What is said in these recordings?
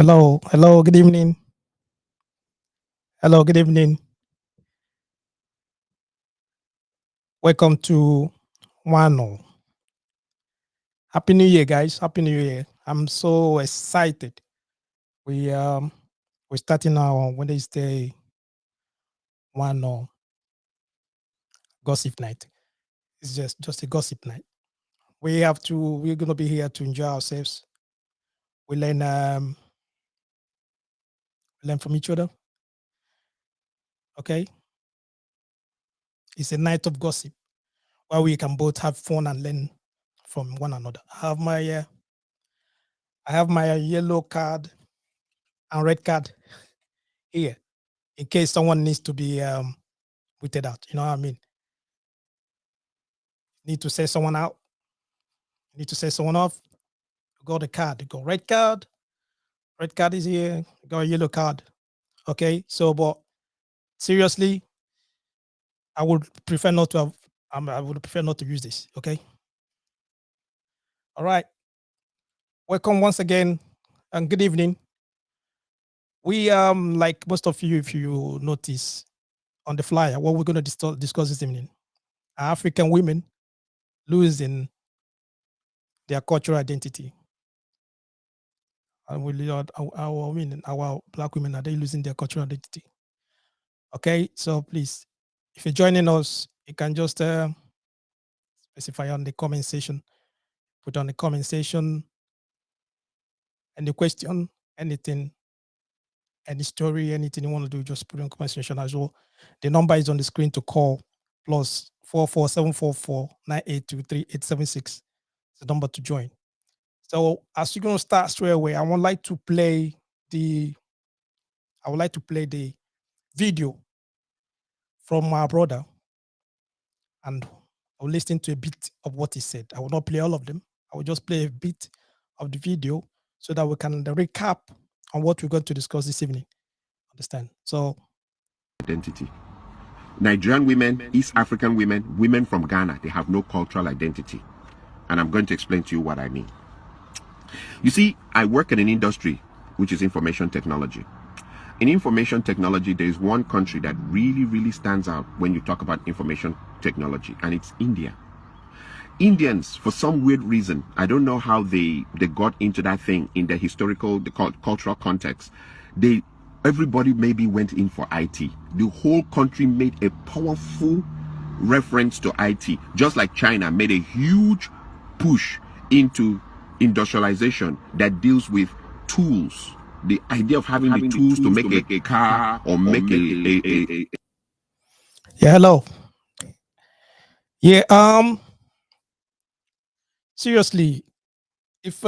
Hello, good evening. Hello, good evening. Welcome to nwAno. Happy New Year, guys. Happy New Year. I'm so excited. We we're starting our Wednesday nwAno gossip night. It's just a gossip night. We're gonna be here to enjoy ourselves. We learn from each other. Okay. It's a night of gossip where we can both have fun and learn from one another. I have my yellow card and red card here in case someone needs to be weeded out. You know what I mean? Need to say someone out, need to say someone off. You got the card, you got red card is here, you got a yellow card. Okay. So but seriously, I would prefer not to have I would prefer not to use this. Okay. All right. Welcome once again and good evening. We like most of you, if you notice on the flyer, what we're gonna discuss this evening. Are African women losing their cultural identity. And our black women, are they losing their cultural identity? Okay, so please, if you're joining us, you can just specify on the comment section, put on the comment section any question, anything, any story, anything you want to do, just put on the comment section as well. The number is on the screen to call +44 744 982 3876. It's the number to join. So as you're gonna start straight away, I would like to play the video from my brother, and I will listen to a bit of what he said. I will not play all of them. I will just play a bit of the video so that we can recap on what we're going to discuss this evening. Understand? So, identity. Nigerian women, East African women, women from Ghana, they have no cultural identity. And I'm going to explain to you what I mean. You see, I work in an industry which is information technology. In information technology, there is one country that really stands out when you talk about information technology, and it's India. Indians, for some weird reason, I don't know how they got into that thing in the historical, the cultural context. Everybody maybe went in for IT. The whole country made a powerful reference to IT, just like China made a huge push into industrialization that deals with tools. The idea of having the tools to make a car or make a yeah, hello. Yeah, seriously, if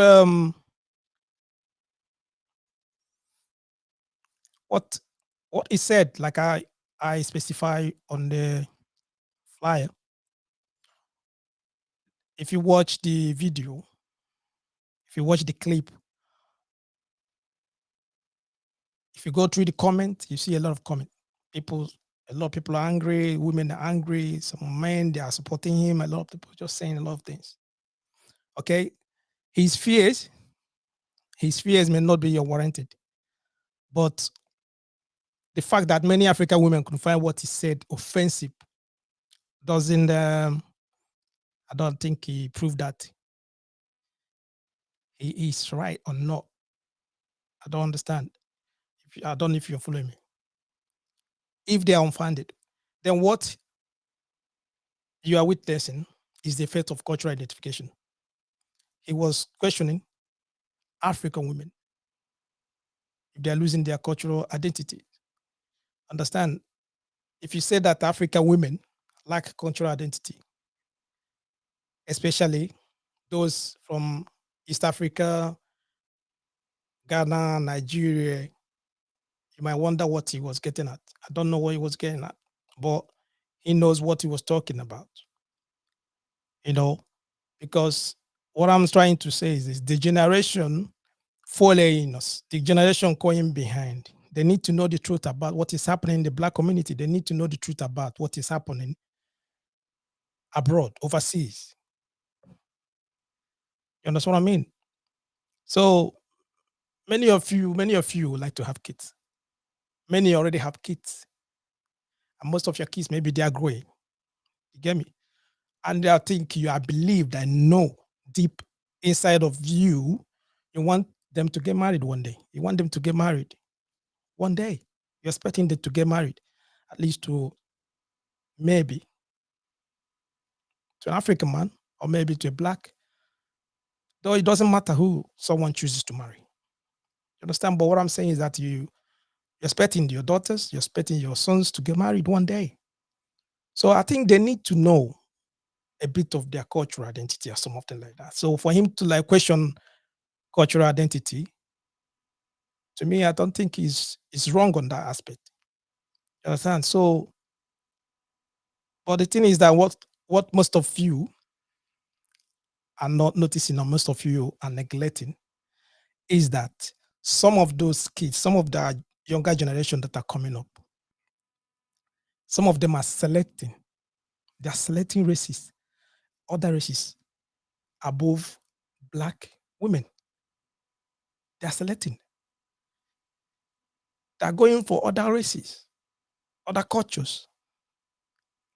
what he said, like I specify on the flyer, if you watch the video, if you watch the clip, if you go through the comment, you see a lot of comment. A lot of people are angry, women are angry, some men, they are supporting him, a lot of people just saying a lot of things. Okay. His fears may not be warranted. But the fact that many African women could find what he said offensive doesn't I don't think he proved that he is right or not. I don't understand. I don't know if you're following me. If they are unfounded, then what you are witnessing is the effect of cultural identification. He was questioning African women if they are losing their cultural identity. Understand? If you say that African women lack cultural identity, especially those from East Africa, Ghana, Nigeria, you might wonder what he was getting at. I don't know what he was getting at, but he knows what he was talking about. You know, because what I'm trying to say is this: the generation following us, the generation going behind, they need to know the truth about what is happening in the black community. They need to know the truth about what is happening abroad, overseas. You understand what I mean? So many of you like to have kids. Many already have kids, and most of your kids maybe they are growing. You get me? And I think you, I believe that know deep inside of you, you want them to get married one day. You want them to get married one day. You're expecting them to get married, at least to maybe to an African man or maybe to a black. Though it doesn't matter who someone chooses to marry. You understand? But what I'm saying is that you're expecting your daughters, you're expecting your sons to get married one day. So I think they need to know a bit of their cultural identity or something like that. So for him to like question cultural identity, to me, I don't think is wrong on that aspect. You understand? So, but the thing is that what most of you are not noticing, or most of you are neglecting, is that some of those kids, some of the younger generation that are coming up, some of them are selecting. They are selecting races, other races above black women. They are selecting. They are going for other races, other cultures,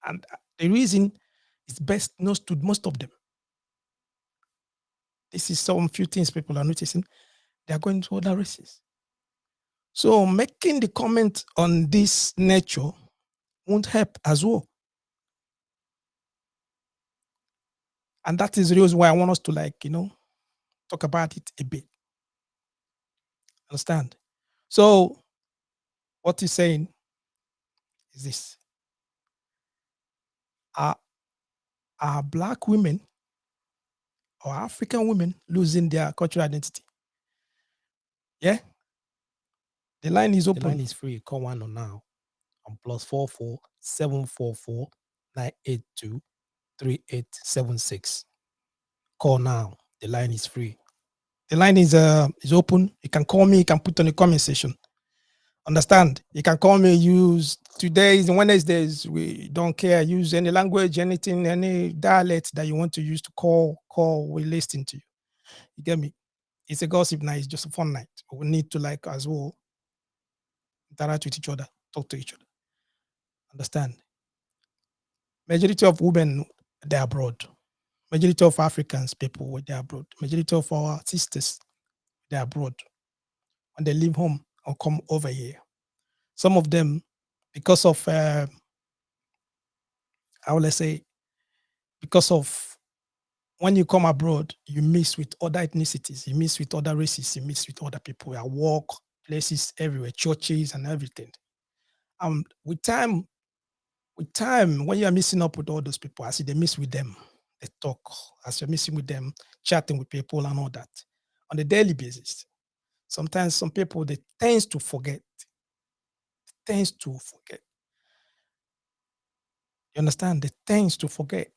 and the reason is best known to most of them. This is some few things people are noticing. They are going to other races. So making the comment on this nature won't help as well. And that is the reason why I want us to talk about it a bit. Understand? So what he's saying is this. Are, are black women or African women losing their cultural identity? Yeah? The line is open. The line is free. Call nwAno now on +44 744 982 3876. Call now. The line is free. The line is open. You can call me. You can put on the comment section. Understand? You can call me. Use today's and Wednesdays. We don't care. Use any language, anything, any dialect that you want to use to call. Call. We listen to you. You get me? It's a gossip night. It's just a fun night. We need to as well interact with each other, talk to each other. Understand? Majority of women they're abroad. Majority of Africans people they're abroad. Majority of our sisters they're abroad. When they leave home or come over here, some of them because of how will I say, because of when you come abroad, you mix with other ethnicities, you mix with other races, you mix with other people at work, places everywhere, churches and everything. With time, when you are mixing up with all those people, as they mix with them, they talk, as you're mixing with them, chatting with people and all that on a daily basis. Sometimes some people they tends to forget. You understand? They tends to forget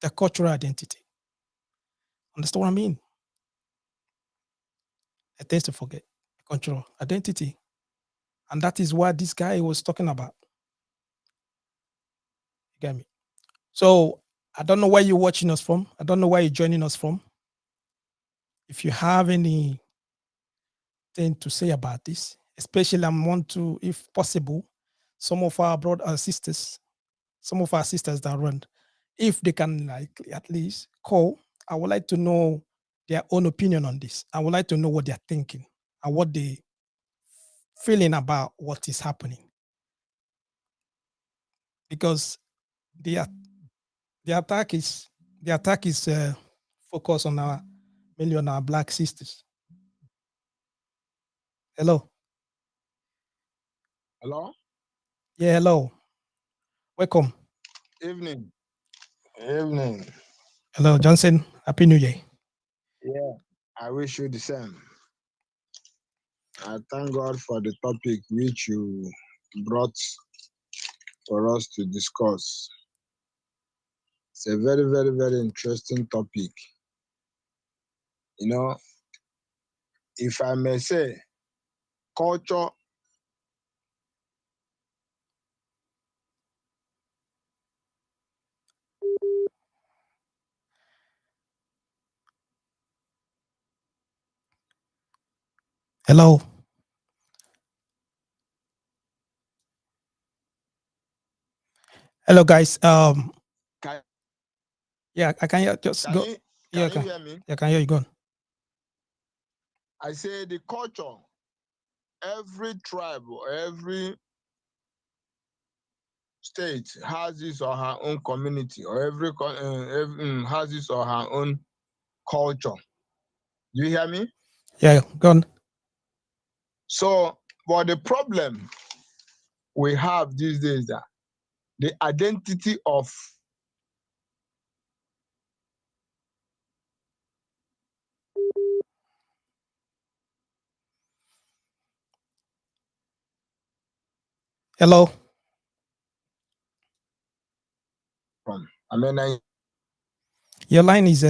their cultural identity. Understand what I mean? They tends to forget cultural identity. And that is what this guy was talking about. You get me? So I don't know where you're watching us from. I don't know where you're joining us from. If you have anything to say about this, especially I want to, if possible, some of our brothers and sisters, some of our sisters that run, if they can at least call, I would like to know their own opinion on this. I would like to know what they're thinking and what they feeling about what is happening. Because the at- the attack is focused on our mainly on our black sisters. Hello. Hello? Yeah, hello. Welcome. Evening. Evening. Hello, Johnson. Happy New Year. Yeah, I wish you the same. I thank God for the topic which you brought for us to discuss. It's a very, very, very interesting topic. You know, if I may say, culture Hello. Hello, guys. Can, Yeah, I can hear. Just can go. you Yeah, can you hear me? I can hear you. Go on. I say the culture, every tribe or every state has his or her own community, or has his or her own culture. Do you hear me? Yeah, go on. So, but the problem we have these days that the identity of Hello. I mean, Your line is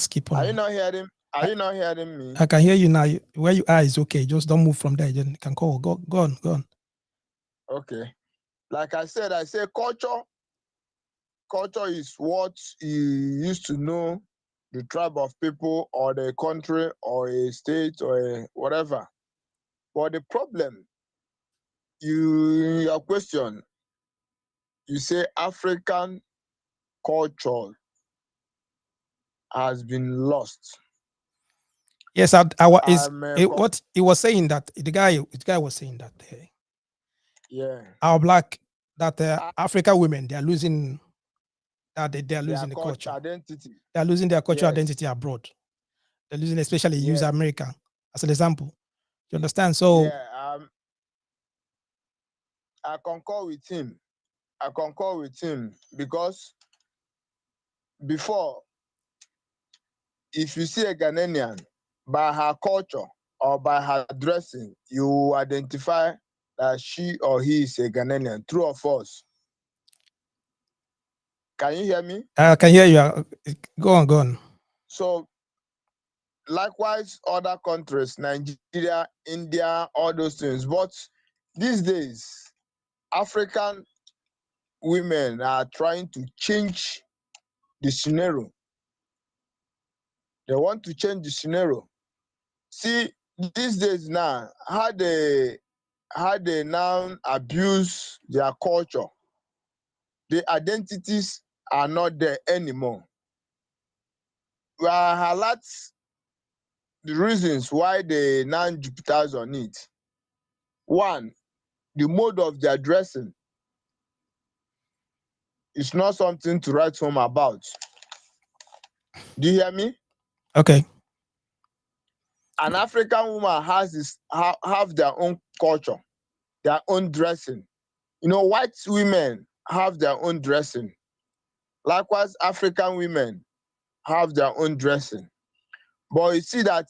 skip are on. you not hearing? Are I, you not hearing me? I can hear you now. Where you are is okay. Just don't move from there. Then you can call. Go on. Go on. Okay. Like I say culture. Culture is what you used to know the tribe of people or the country or a state or whatever. But the problem, your question, you say African culture has been lost. Yes, is I'm what he was saying that the guy was saying that yeah, our black that uh, African women they are losing they are their losing the culture culture. identity. They are losing their cultural Yes, identity abroad. They're losing, especially use yes, America as an example. You understand? So yeah. I concur with him. I concur with him because before, if you see a Ghanaian by her culture or by her dressing, you identify that she or he is a Ghanaian. True or false? Can you hear me? I can hear you. Go on, go on. So, likewise, other countries, Nigeria, India, all those things. But these days, African women are trying to change the scenario. They want to change the scenario. See, these days now, how they now abuse their culture. The identities are not there anymore. We are highlight the reasons why they now Jupiters on it. One, the mode of their dressing is not something to write home about. Do you hear me? Okay. An African woman has have their own culture, their own dressing. You know, white women have their own dressing. Likewise, African women have their own dressing. But you see that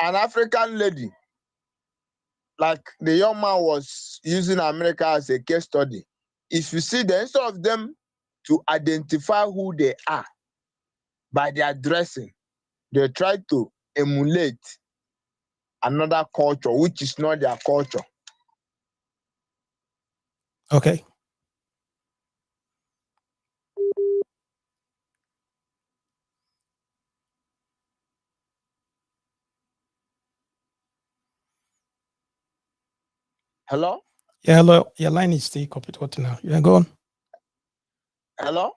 an African lady, like the young man was using America as a case study, if you see the instead of them to identify who they are by their dressing, they try to emulate another culture, which is not their culture. Okay. Hello? Yeah, hello. Your line is still complete. What now? Yeah, go on. Hello?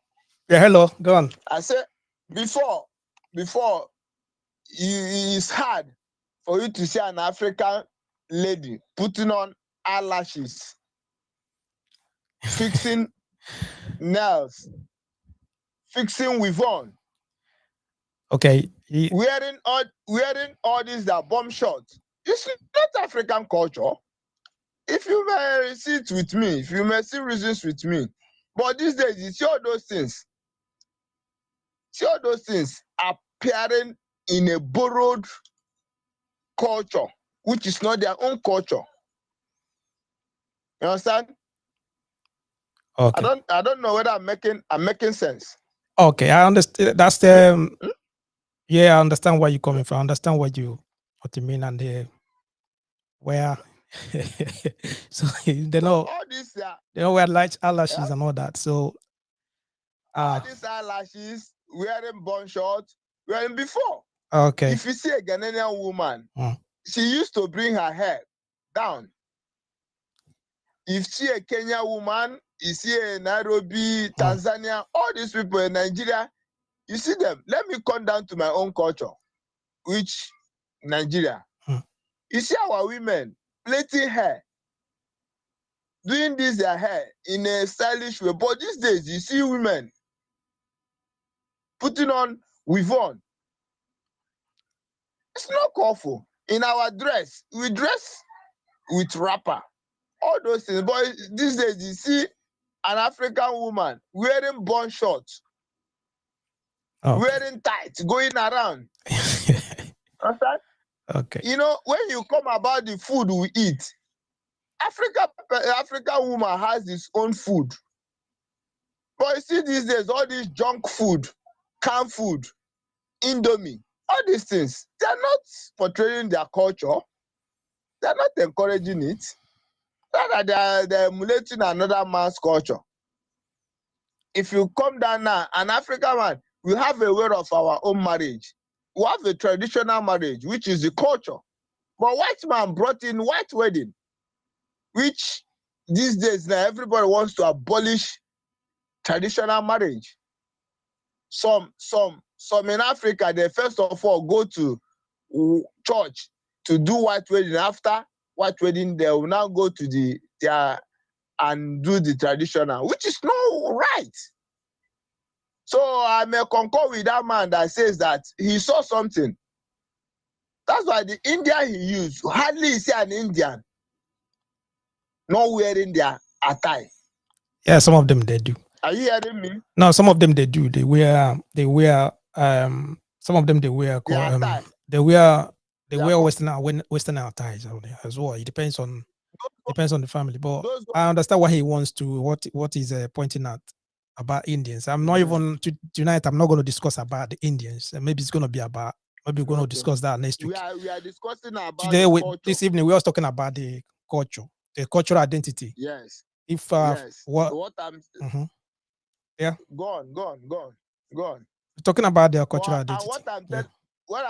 Yeah, hello. Go on. I said before it's hard for you to see an African lady putting on eyelashes, fixing nails, fixing weave on, Okay. wearing all these that bomb shots. It's not African culture. If you may sit with me, if you may see reasons with me, but these days you see all those things appearing in a borrowed culture, which is not their own culture. You understand? Okay. I don't know whether I'm making sense. Okay. I understand. That's Yeah. the yeah. I understand where you're coming from. I understand what you mean and where. So they So know all these they know wear light yeah, eyelashes and all that. So all these eyelashes, wearing bun shorts, wearing before. okay. If you see a Ghanaian woman, Mm. she used to bring her hair down. If she a Kenya woman, you see a Nairobi, Tanzania, all these people in Nigeria, you see them. Let me come down to my own culture, which Nigeria. You see our women plaiting hair, doing this their hair in a stylish way. But these days, you see women putting on weave on. It's not awful. In our dress, we dress with wrapper, all those things. But these days, you see an African woman wearing bun shorts, wearing tights, going around. Understand? Okay. You know, when you come about the food we eat, African woman has its own food. But you see these days, all this junk food, canned food, Indomie, all these things, they're not portraying their culture. They're not encouraging it. They're emulating another man's culture. If you come down now, an African man, we have a way of our own marriage. We have a traditional marriage, which is the culture. But white man brought in white wedding, which these days now everybody wants to abolish traditional marriage. Some in Africa, they first of all go to church to do white wedding. After white wedding, they will now go to their and do the traditional, which is not right. So I may concur with that man that says that he saw something. That's why the Indian he used, hardly is an Indian not wearing their attire. Yeah, some of them they do. Are you hearing me? No, some of them they do. They wear some of them they wear they wear Western attires as well. It depends on the family. But I understand what he wants to what he's pointing out about Indians. I'm not even tonight. I'm not going to discuss about the Indians. Maybe it's going to be about. Maybe we're going to discuss that next week. We are discussing about today. This evening, we are talking about the culture, the cultural identity. Yes. If yes. what I'm yeah, go on. We're talking about their cultural identity. What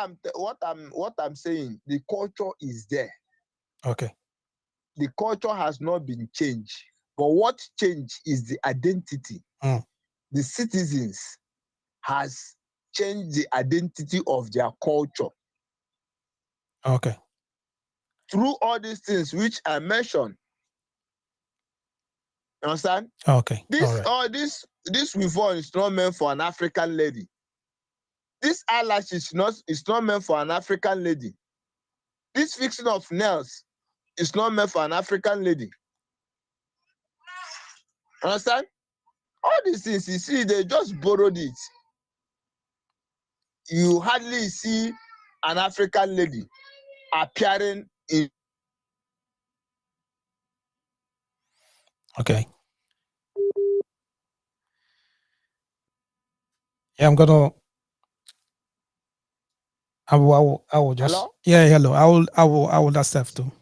I'm saying, the culture is there. Okay. The culture has not been changed, but what changed is the identity. The citizens has changed the identity of their culture. Okay. Through all these things which I mentioned. You understand? Okay. This weave on is not meant for an African lady. This eyelash is not meant for an African lady. This fixing of nails is not meant for an African lady. Understand? All these things, you see, they just borrowed it. You hardly see an African lady appearing in. Okay. Yeah, I will just. Hello? Yeah, hello. I will accept too.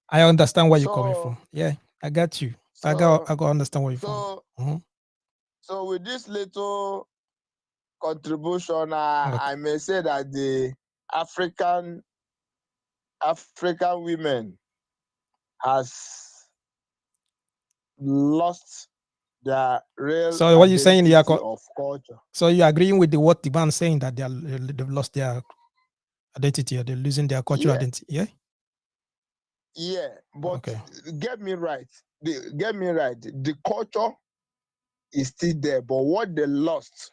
I understand where you're coming from. Yeah, I got you. I got understand where you're from. So with this little contribution, I may say that the African women has lost their real so what you saying? Yeah, of culture. So you're agreeing with what the man saying that they've lost their identity or they're losing their cultural identity? Yeah. Yeah, but get me right. The culture is still there, but what they lost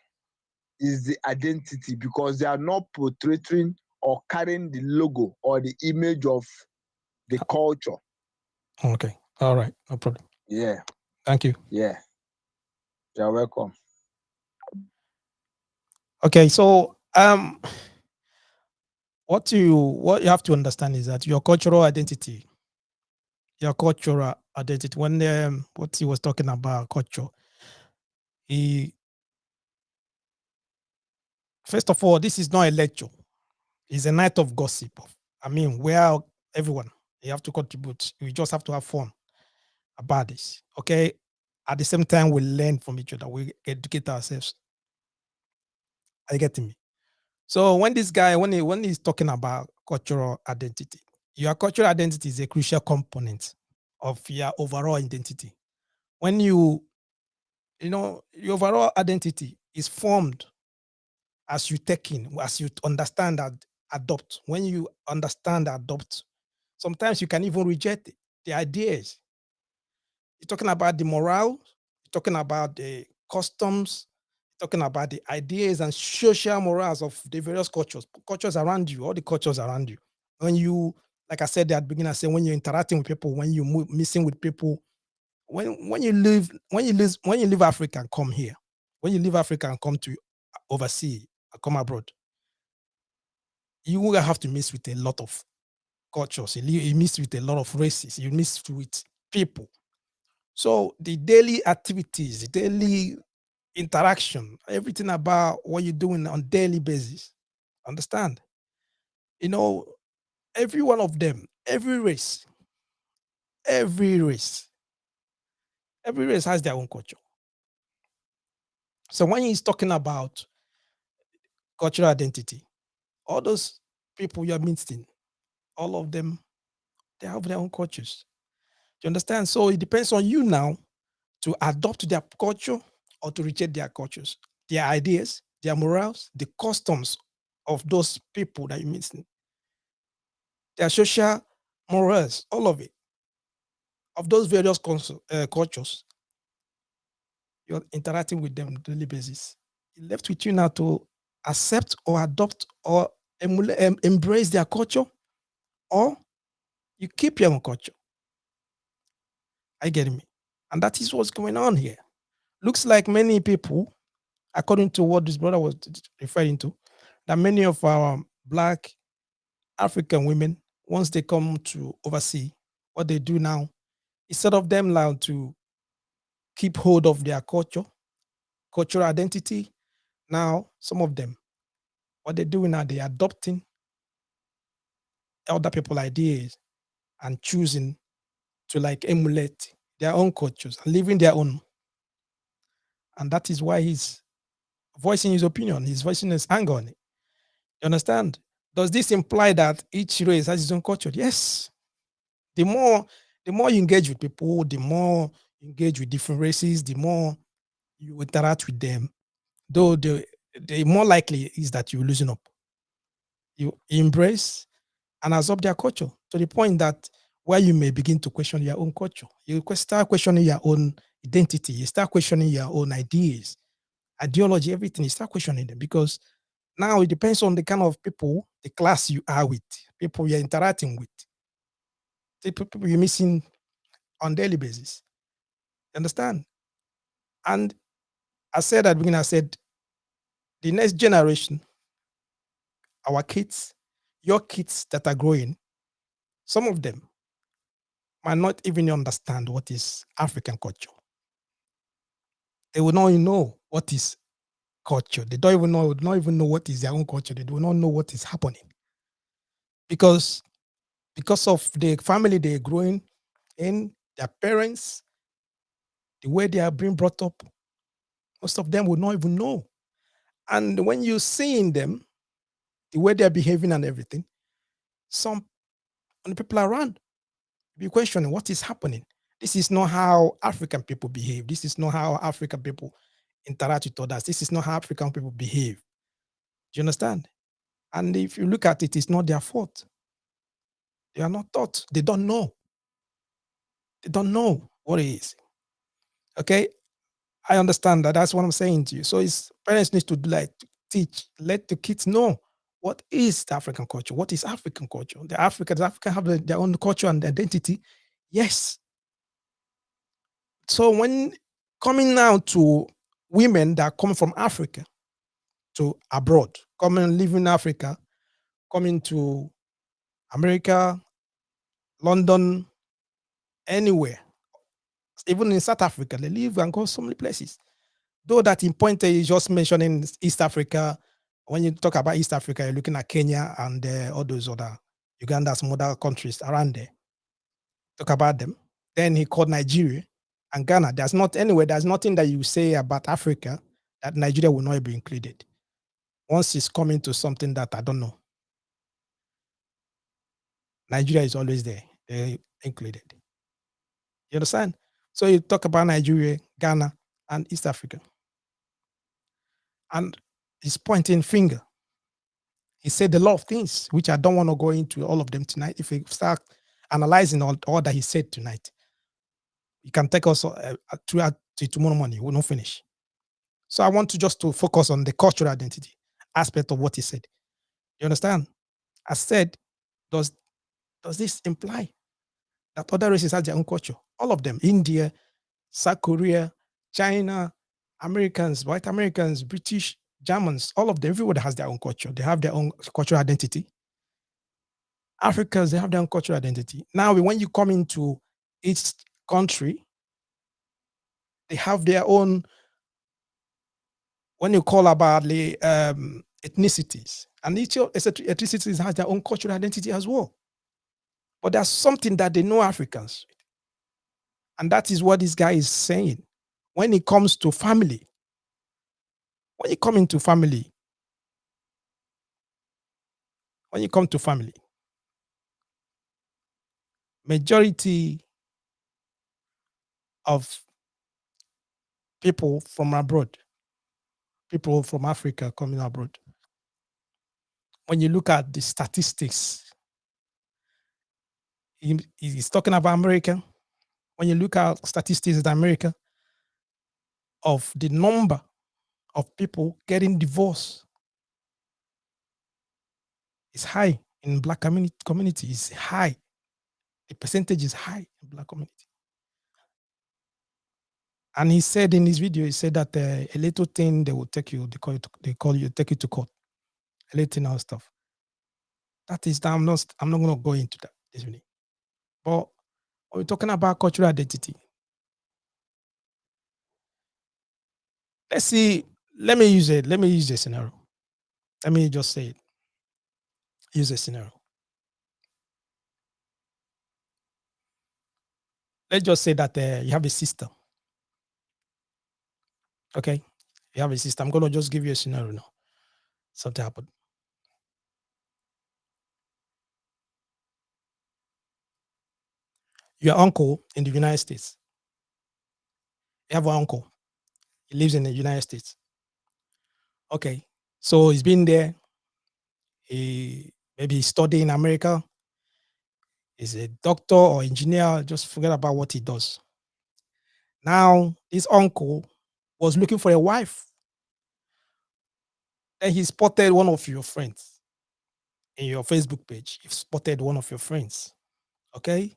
is the identity because they are not portraying or carrying the logo or the image of the culture. Okay. All right. No problem. Yeah. Thank you. Yeah. You're welcome. Okay. So what you have to understand is that your cultural identity, when what he was talking about culture, first of all, this is not a lecture. It's a night of gossip. I mean, where everyone, you have to contribute. We just have to have fun about this. Okay. At the same time, we learn from each other. We educate ourselves. Are you getting me? So when this guy, when he's talking about cultural identity. Your cultural identity is a crucial component of your overall identity. When your overall identity is formed as you take in, as you understand and adopt. When you understand, adopt, sometimes you can even reject the ideas. You're talking about the morale, you're talking about the customs, you're talking about the ideas and social morals of the various cultures around you, all the cultures around you. When you, like I said at the beginning, I said when you're interacting with people, when you missing with people, when you leave Africa and come here, when you leave Africa and come to overseas, come abroad, you will have to mix with a lot of cultures. You mix with a lot of races. You mix with people. So the daily activities, the daily interaction, everything about what you're doing on daily basis. Understand? You know, every one of them, every race, every race has their own culture. So when he's talking about cultural identity, all those people you're meeting, all of them, they have their own cultures. Do you understand? So it depends on you now to adopt their culture or to reject their cultures, their ideas, their morals, the customs of those people that you meet, their social morals, all of it, of those various cultures. You're interacting with them on a daily basis. It's left with you now to accept or adopt or embrace their culture, or you keep your own culture. I get me. And that is what's going on here. Looks like many people, according to what this brother was referring to, that many of our Black African women, once they come to oversee, what they do now, instead of them now to keep hold of their cultural identity, now some of them, what they're doing now, they're adopting other people's ideas and choosing to like emulate their own cultures and living their own. And that is why he's voicing his opinion, he's voicing his anger on it. You understand? Does this imply that each race has its own culture? Yes. The more you engage with people, the more you engage with different races, the more you interact with them, though the more likely is that you loosen up. You embrace and absorb their culture to the point that where you may begin to question your own culture. You start questioning your own identity. You start questioning your own ideas, ideology, everything. You start questioning them because now it depends on the kind of people, the class you are with, people you're interacting with, the people you're missing on daily basis. You understand? And I said at the beginning, I said the next generation, our kids, your kids that are growing, some of them might not even understand what is African culture. They will not even know what is culture. They don't even know, not even know what is their own culture. They do not know what is happening because of the family they're growing in, their parents, the way they are being brought up. Most of them will not even know. And when you're seeing them, the way they're behaving and everything, some people around be questioning what is happening. This is not how African people behave. This is not how African people interact with others. This is not how African people behave. Do you understand? And if you look at it, it's not their fault. They are not taught. They don't know. They don't know what it is. Okay. I understand that. That's what I'm saying to you. So it's parents need to like teach, let the kids know what is the African culture. What is African culture? The Africans have their own culture and identity. Yes. So when coming now to women that are coming from Africa to abroad, coming and live in Africa, coming to America, London, anywhere, even in South Africa, they live and go so many places. Though that in point is just mentioning East Africa. When you talk about East Africa, you're looking at Kenya and all those other Uganda, some other countries around there. Talk about them. Then he called Nigeria and Ghana. There's nothing that you say about Africa that Nigeria will not be included. Once it's coming to something that I don't know. Nigeria is always there. They're included. You understand? So you talk about Nigeria, Ghana, and East Africa. And he's pointing finger. He said a lot of things, which I don't want to go into all of them tonight. If we start analyzing all that he said tonight, you can take us throughout to tomorrow morning. We'll not finish. So I want to just to focus on the cultural identity aspect of what he said. You understand? I said, does this imply that other races have their own culture? All of them, India, South Korea, China, Americans, white Americans, British, Germans, all of them, everybody has their own culture. They have their own cultural identity. Africans, they have their own cultural identity. Now, when you come into each country, they have their own, when you call about the ethnicities, and each ethnicities has their own cultural identity as well. But there's something that they know Africans, and that is what this guy is saying. When it comes to family, when you come into family, when you come to family, majority of people from abroad, people from Africa coming abroad, when you look at the statistics, he's talking about America. When you look at statistics in America of the number of people getting divorced, is high in black community. Is high. The percentage is high in black community. And he said in his video, he said that a little thing they will take you, take you to court. A little thing and stuff. That is, I'm not going to go into that this evening. But when we're talking about cultural identity, let's see. Let me use a scenario. Let me just say it. Use a scenario. Let's just say that you have a sister. Okay, you have a sister. I'm going to just give you a scenario now. Something happened. Your uncle in the United States. You have an uncle. He lives in the United States. Okay, so he's been there. Maybe he studied in America. He's a doctor or engineer. Just forget about what he does. Now, his uncle was looking for a wife. Then he spotted one of your friends in your Facebook page. He spotted one of your friends. Okay.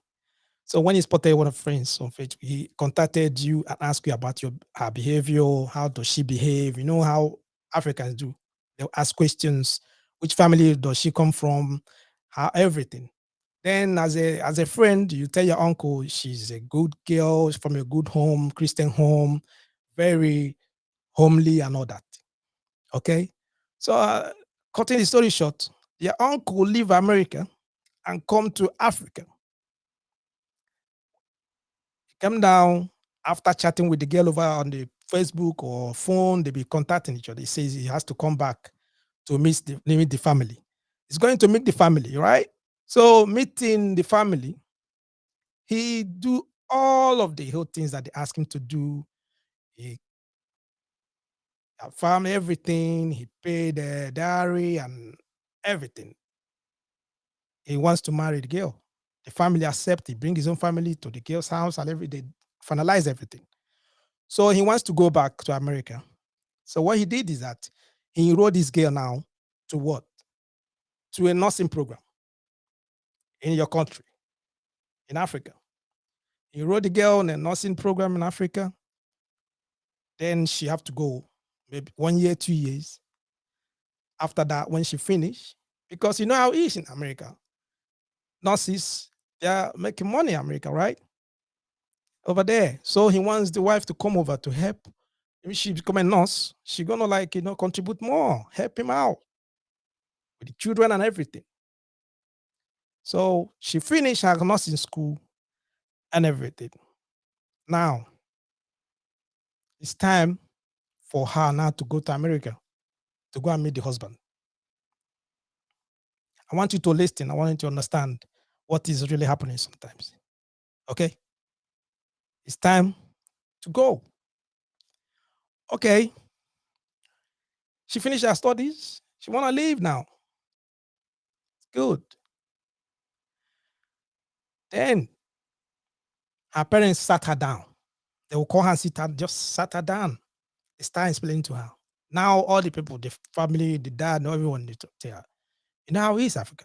So when he spotted one of friends on Facebook, he contacted you and asked you about her behavior. How does she behave? You know how Africans do. They'll ask questions. Which family does she come from? How everything. Then as a friend, you tell your uncle she's a good girl from a good home, Christian home, very homely and all that. Okay. So cutting the story short, your uncle leave America and come to Africa. He come down after chatting with the girl over on the Facebook or phone, they be contacting each other. He says he has to come back to meet the family. He's going to meet the family, right? So meeting the family, he do all of the whole things that they ask him to do. He found everything. He paid the diary and everything. He wants to marry the girl. The family accept. He bring his own family to the girl's house and they finalize everything. So he wants to go back to America. So what he did is that he enrolled this girl now to what? To a nursing program in your country, in Africa. He enrolled the girl in a nursing program in Africa. Then she have to go maybe 1 year, 2 years. After that, when she finished, because you know how it is in America. Nurses, they're making money in America, right? Over there. So he wants the wife to come over to help. If she become a nurse, she gonna contribute more, help him out with the children and everything. So she finished her nursing school and everything. Now it's time for her now to go to America to go and meet the husband. I want you to listen. I want you to understand what is really happening sometimes. Okay, it's time to go. Okay, she finished her studies. She want to leave now. Good. Then her parents sat her down. They will call her and sit her, just sat her down. They start explaining to her. Now all the people, the family, the dad, everyone, they tell her, you know how it is Africa.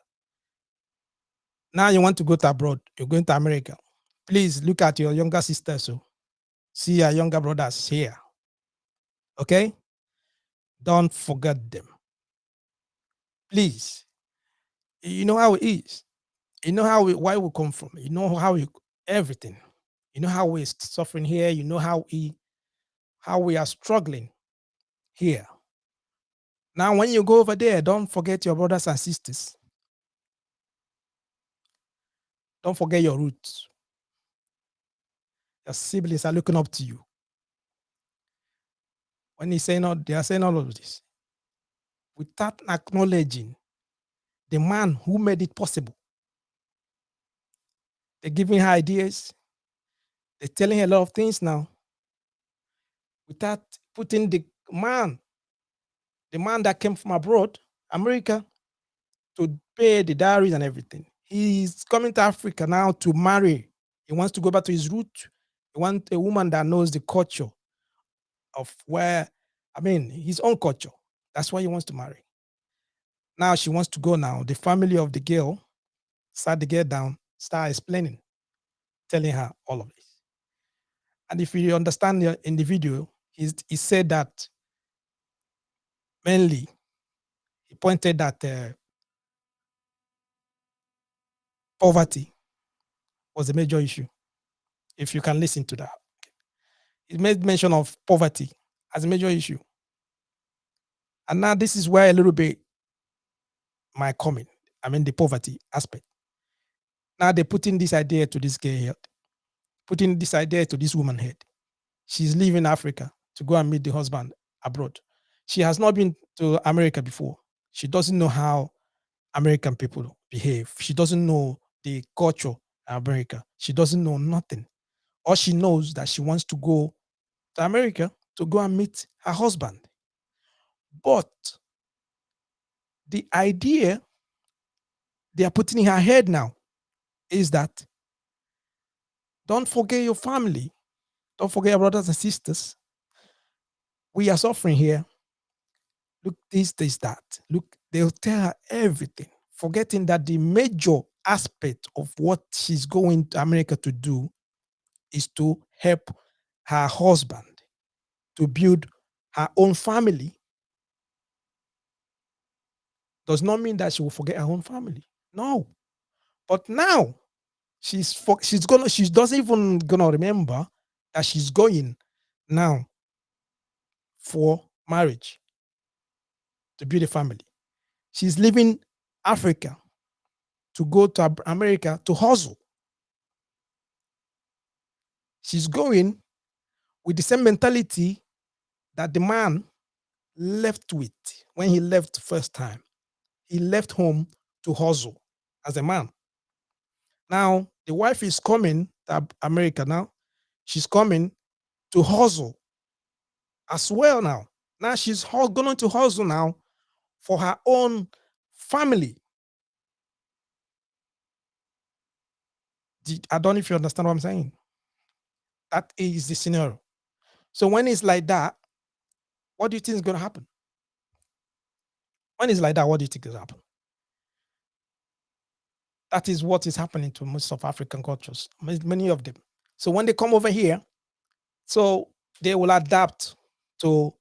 Now you want to go to abroad. You're going to America. Please look at your younger sisters. So see your younger brothers here. Okay? Don't forget them. Please. You know how it is. You know why we come from. You know everything. You know how we're suffering here. You know how we are struggling here. Now, when you go over there, don't forget your brothers and sisters. Don't forget your roots. Your siblings are looking up to you. When they are saying all of this, without acknowledging the man who made it possible. They're giving her ideas. They're telling her a lot of things now. Without putting the man that came from abroad, America, to pay the dowries and everything. He's coming to Africa now to marry. He wants to go back to his root. He wants a woman that knows the culture of his own culture. That's why he wants to marry. Now she wants to go now. The family of the girl sat the girl down, start explaining, telling her all of this. And if you understand in the video, he said that mainly he pointed that poverty was a major issue. If you can listen to that, he made mention of poverty as a major issue. And now this is where a little bit my comment, the poverty aspect. Now they're putting this idea to this girl head, putting this idea to this woman head. She's leaving Africa to go and meet the husband abroad. She has not been to America before. She doesn't know how American people behave. She doesn't know the culture of America. She doesn't know nothing. All she knows that she wants to go to America to go and meet her husband. But the idea they are putting in her head now is that don't forget your family. Don't forget your brothers and sisters. We are suffering here. Look, this, that. Look, they'll tell her everything, forgetting that the major aspect of what she's going to America to do is to help her husband to build her own family. Does not mean that she will forget her own family. No. But now she doesn't even gonna remember that she's going now for marriage to build a family. She's leaving Africa to go to America to hustle. She's going with the same mentality that the man left with when he left the first time. He left home to hustle as a man. Now, the wife is coming to America now. She's coming to hustle as well now. Now she's going to hustle now for her own family. I don't know if you understand what I'm saying. That is the scenario. So when it's like that, what do you think is going to happen? When it's like that, what do you think is going to happen? That is what is happening to most of African cultures, many of them. So when they come over here, so they will adapt to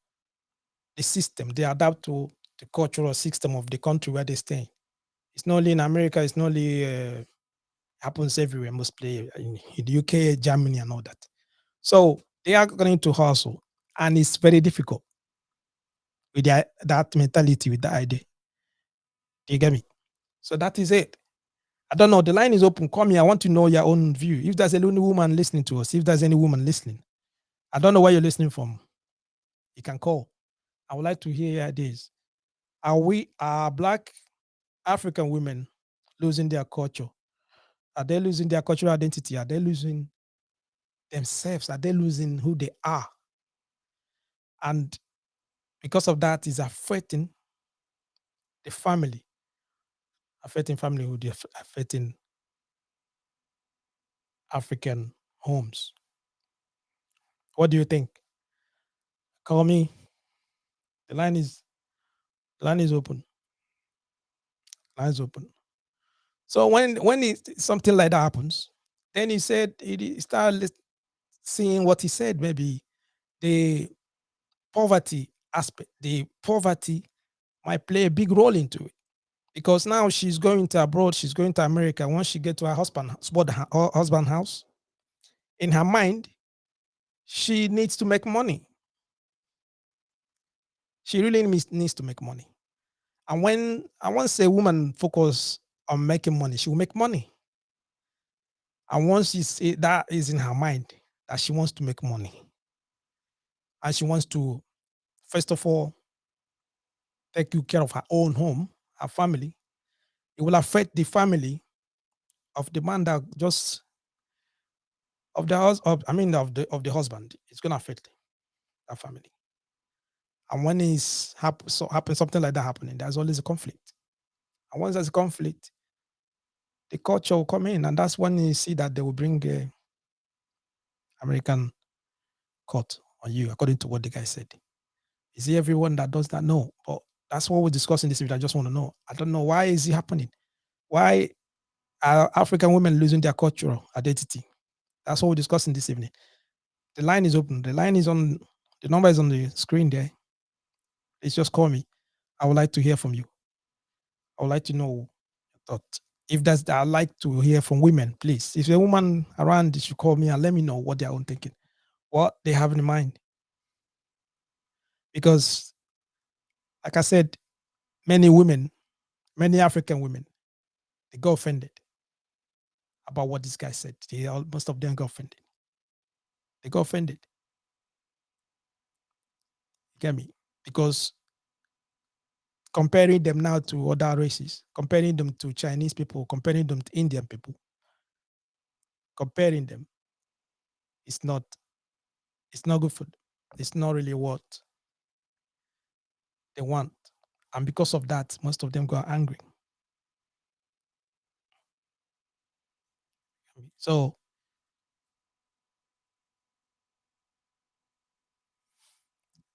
the system. They adapt to the cultural system of the country where they stay. It's not only in America. It's not only happens everywhere, mostly in the UK, Germany, and all that. So they are going to hustle, and it's very difficult with that mentality, with that idea. Do you get me? So that is it. I don't know. The line is open. Call me. I want to know your own view. If there's any woman listening to us, if there's any woman listening, I don't know where you're listening from. You can call. I would like to hear your ideas. Are Black African women losing their culture? Are they losing their cultural identity? Are they losing themselves? Are they losing who they are? And because of that, is affecting the family, affecting familyhood, affecting African homes. What do you think? Call me. The line is open. Line is open. So when something like that happens, then he said he started seeing what he said. Maybe the poverty aspect, the poverty might play a big role into it, because now she's going to abroad, she's going to America. Once she get to her husband house, in her mind, she needs to make money. She really needs to make money. And when I want to say woman focus on making money, she will make money. And once that is in her mind, that she wants to make money, and she wants to, first of all, take good care of her own home, her family, it will affect the family of the man that just of the house of, I mean of the husband. It's gonna affect that family. And when happen something like that happening, there's always a conflict. And once there's a conflict, the culture will come in, and that's when you see that they will bring a American court on you, according to what the guy said. Is it everyone that does that? No, but that's what we're discussing this week. I just want to know. I don't know, why is it happening? Why are African women losing their cultural identity? That's what we're discussing this evening. The line is open. The line is on. The number is on the screen there. Please just call me. I would like to hear from you. I would like to know your thought. If that's that, I'd like to hear from women, please. If a woman around, you should call me and let me know what they're own thinking, what they have in mind. Because, like I said, many women, many African women, they got offended about what this guy said. Most of them got offended. They got offended. You get me? Because comparing them now to other races, comparing them to Chinese people, comparing them to Indian people, comparing them, it's not good for them. It's not really what they want. And because of that, most of them got angry. So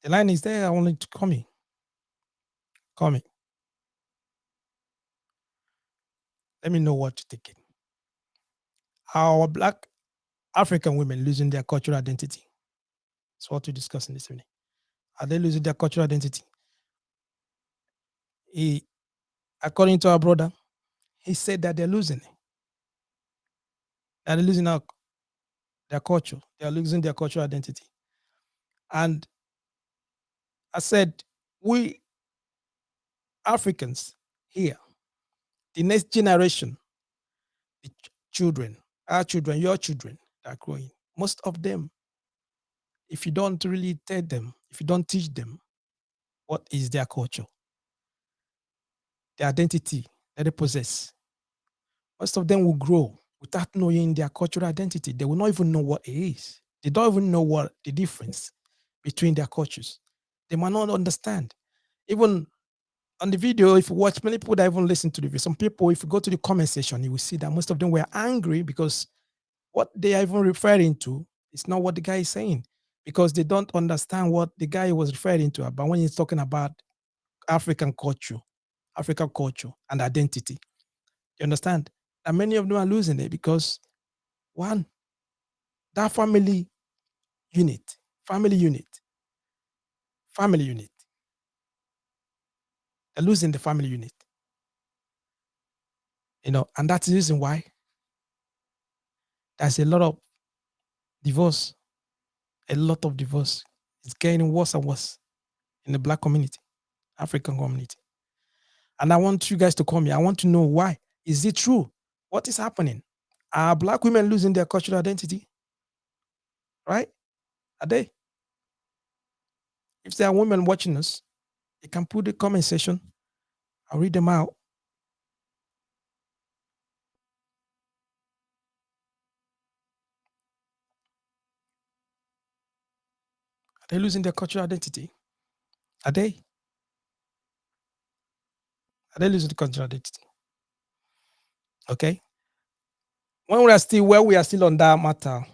the line is there. I wanted to call me. Call me. Let me know what you're thinking. Our Black African women losing their cultural identity. That's what we're discussing this evening. Are they losing their cultural identity? According to our brother, he said that they're losing it. They're losing their culture. They're losing their cultural identity. And I said, we Africans here, the next generation, the children, our children, your children that are growing, most of them, if you don't really tell them, if you don't teach them what is their culture, the identity that they possess, most of them will grow without knowing their cultural identity. They will not even know what it is. They don't even know what the difference between their cultures. They might not understand. Even on the video, if you watch, many people that even listen to the video, some people, if you go to the comment section, you will see that most of them were angry because what they are even referring to is not what the guy is saying, because they don't understand what the guy was referring to about when he's talking about African culture and identity. You understand? And many of them are losing it because, one, that unit, family unit, family unit, they're losing the family unit. And that's the reason why there's a lot of divorce. A lot of divorce. It's getting worse and worse in the Black community, African community. And I want you guys to call me. I want to know why. Is it true? What is happening? Are Black women losing their cultural identity? Right? Are they? If there are women watching us, they can put the comment section. I'll read them out. They're losing their cultural identity. Are they? Are they losing the cultural identity? Okay. When we are still where we are still on that matter,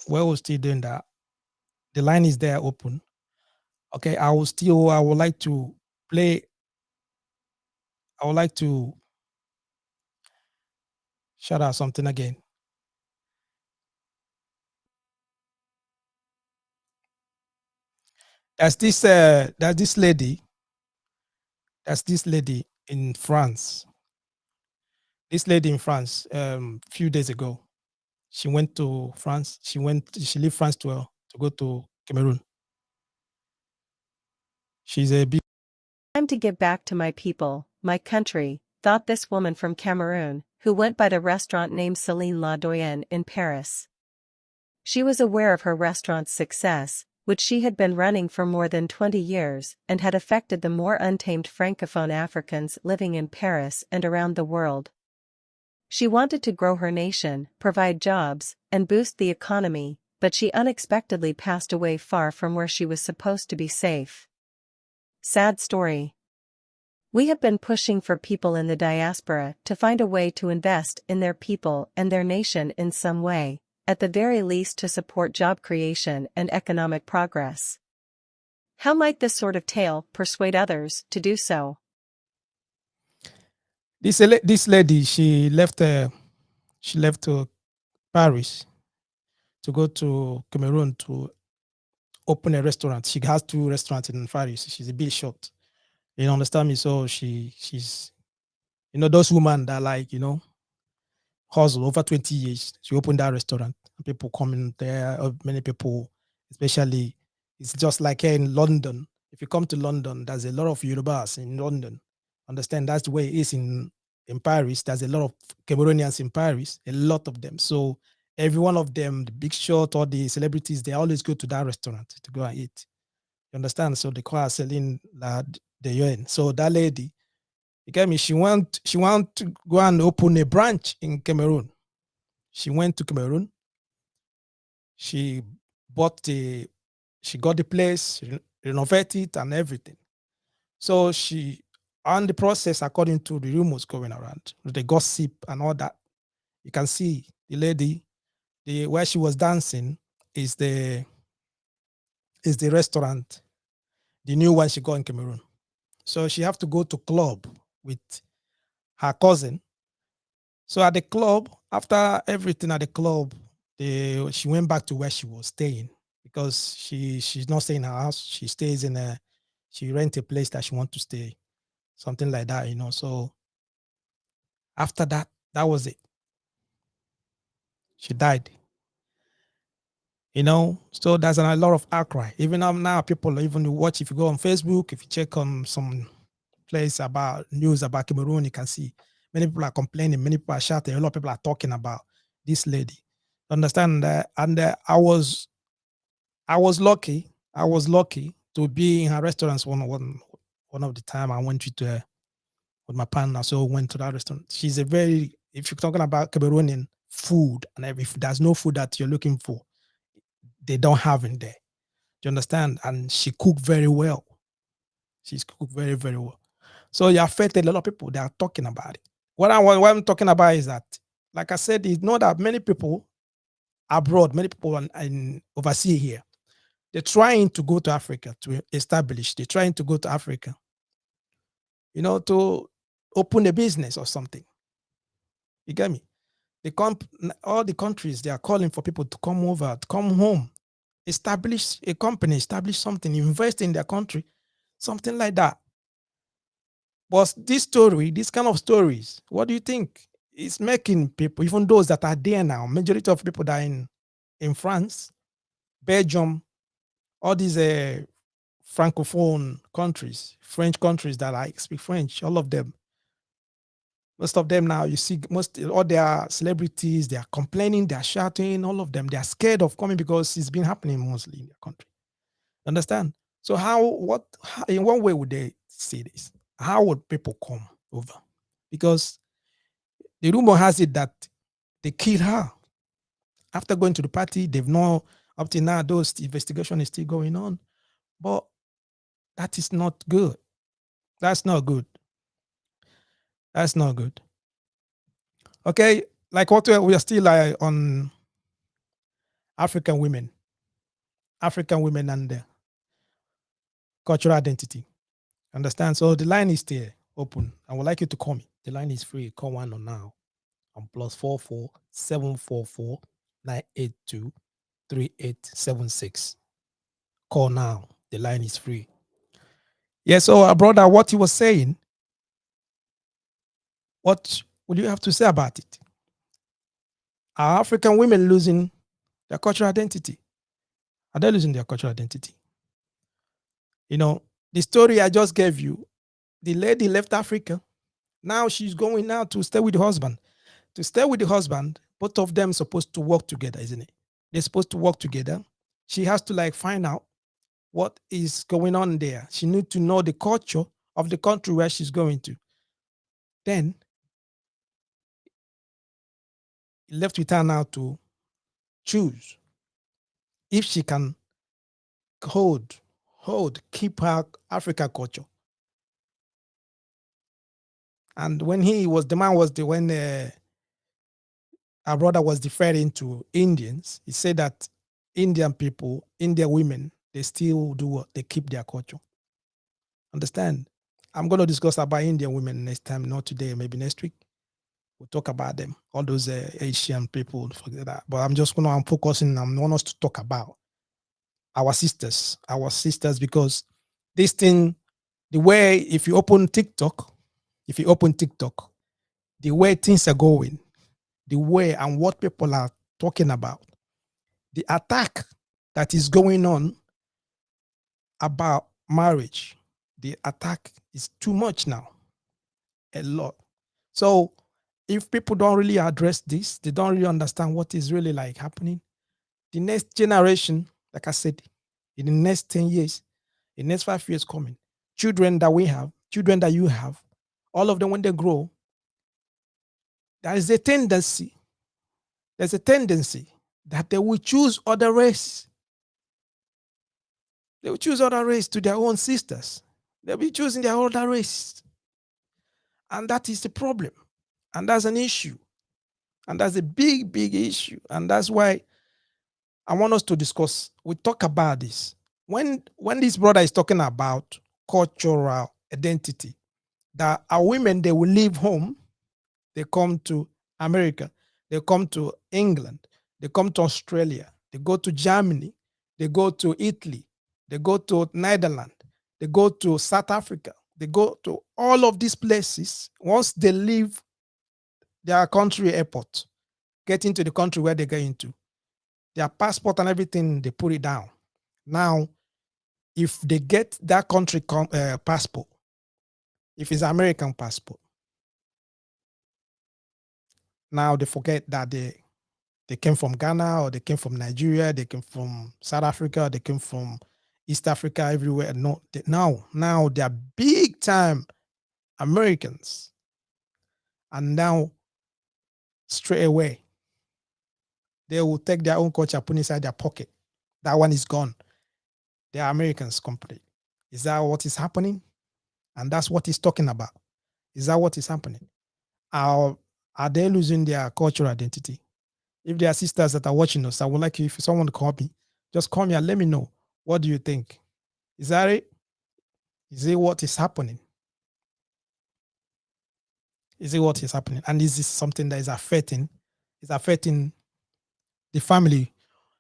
where we're still doing that, the line is there open. Okay. I would like to play, I would like to shout out something again. There's this lady, in France. This lady in France, few days ago, she went to France. She left France to go to Cameroon. She's a big Time to give back to my people, my country, thought this woman from Cameroon, who went by the restaurant named Céline La Doyenne in Paris. She was aware of her restaurant's success, which she had been running for more than 20 years, and had affected the more untamed Francophone Africans living in Paris and around the world. She wanted to grow her nation, provide jobs, and boost the economy, but she unexpectedly passed away far from where she was supposed to be safe. Sad story. We have been pushing for people in the diaspora to find a way to invest in their people and their nation in some way, at the very least to support job creation and economic progress. How might this sort of tale persuade others to do so? this lady. She left to Paris to go to Cameroon to open a restaurant. She has 2 restaurants in Paris. She's a bit short. You understand me? So she's those women that hustle over 20 years. She opened that restaurant. People come in there. Many people, especially, it's just like here in London. If you come to London, there's a lot of Yorubas in London. Understand that's the way it is in Paris. There's a lot of Cameroonians in Paris, a lot of them. So every one of them, the big shot or the celebrities, they always go to that restaurant to go and eat. You understand? So they call her Celine La Doyenne. So that lady, you get me? She want to go and open a branch in Cameroon. She went to Cameroon. She she got the place, renovated it and everything. So she, on the process, according to the rumors going around, the gossip and all that, you can see the lady, where she was dancing is the restaurant, the new one she got in Cameroon. So she have to go to club with her cousin. So at the club, after everything at the club, she went back to where she was staying because she's not staying in her house. She stays she rent a place that she want to stay, something like that, So after that, that was it. She died. So there's a lot of outcry. Even now, people even watch. If you go on Facebook, if you check on some place about news about Cameroon, you can see many people are complaining, many people are shouting, a lot of people are talking about this lady. Understand that? And I was lucky. I was lucky to be in her restaurants one of the time I went to with my partner. So I went to that restaurant. She's if you're talking about Cameroonian food, and if there's no food that you're looking for, they don't have in there. Do you understand? And she cooked very well. She's cooked very, very well. So you affected a lot of people. They are talking about it. What I'm talking about is that, like I said, you know that many people abroad, many people in overseas here, they're trying to go to Africa to establish. They're trying to go to Africa, to open a business or something. You get me? All the countries, they are calling for people to come over, to come home, establish a company, establish something, invest in their country, something like that. But this kind of stories, what do you think? It's making people, even those that are there now, majority of people that are in France, Belgium, all these francophone countries, French countries that speak French, all of them, most of them now, you see, all their celebrities, they are complaining, they are shouting, all of them, they are scared of coming because it's been happening mostly in their country. Understand? So in what way would they see this? How would people come over? Because the rumor has it that they killed her. After going to the party, they've not, up till now, those investigation is still going on. But that is not good. That's not good. That's not good. Okay, like what we are still on African women, and their cultural identity. Understand? So the line is still open. I would like you to call me. The line is free. Call nwAno now on +44 744 982 3876. Call now. The line is free. Yeah, so our brother, what he was saying, what would you have to say about it? Are African women losing their cultural identity? Are they losing their cultural identity? You know, the story I just gave you, the lady left Africa. Now she's going now to stay with the husband. To stay with the husband, both of them supposed to work together, isn't it? They're supposed to work together. She has to like find out what is going on there. She needs to know the culture of the country where she's going to. Then left with her now to choose if she can keep her African culture. And when the man was when our brother was referring to Indians, he said that Indian people, Indian women, they still do what? They keep their culture. Understand? I'm going to discuss about Indian women next time, not today, maybe next week. We'll talk about them, all those Asian people, forget that. But I'm just I'm focusing, I want us to talk about our sisters, because this thing, the way, if you open TikTok, the way things are going, the way and what people are talking about, the attack that is going on about marriage, the attack is too much now, a lot. So if people don't really address this, they don't really understand what is really like happening. The next generation, like I said, in the next 10 years, in the next 5 years coming, children that we have, children that you have, all of them, when they grow, there's a tendency that they will choose other race. They will choose other race to their own sisters. They'll be choosing their other race. And that is the problem. And that's an issue. And that's a big, big issue. And that's why I want us to discuss. We talk about this. When this brother is talking about cultural identity, that our women, they will leave home, they come to America, they come to England, they come to Australia, they go to Germany, they go to Italy, they go to Netherlands, they go to South Africa, they go to all of these places. Once they leave their country airport, get into the country where they get into, their passport and everything, they put it down. Now, if they get that country passport, if it's American passport, now they forget that they came from Ghana, or they came from Nigeria, they came from South Africa, they came from East Africa, everywhere. No, now they are big time Americans. And now straight away, they will take their own culture, put inside their pocket. That one is gone. They are Americans complete. Is that what is happening? And that's what he's talking about. Is that what is happening? Are they losing their cultural identity? If there are sisters that are watching us, I would like you, if someone call me, just call me and let me know. What do you think? Is that it? Is it what is happening? Is it what is happening? And is this something that is affecting the family?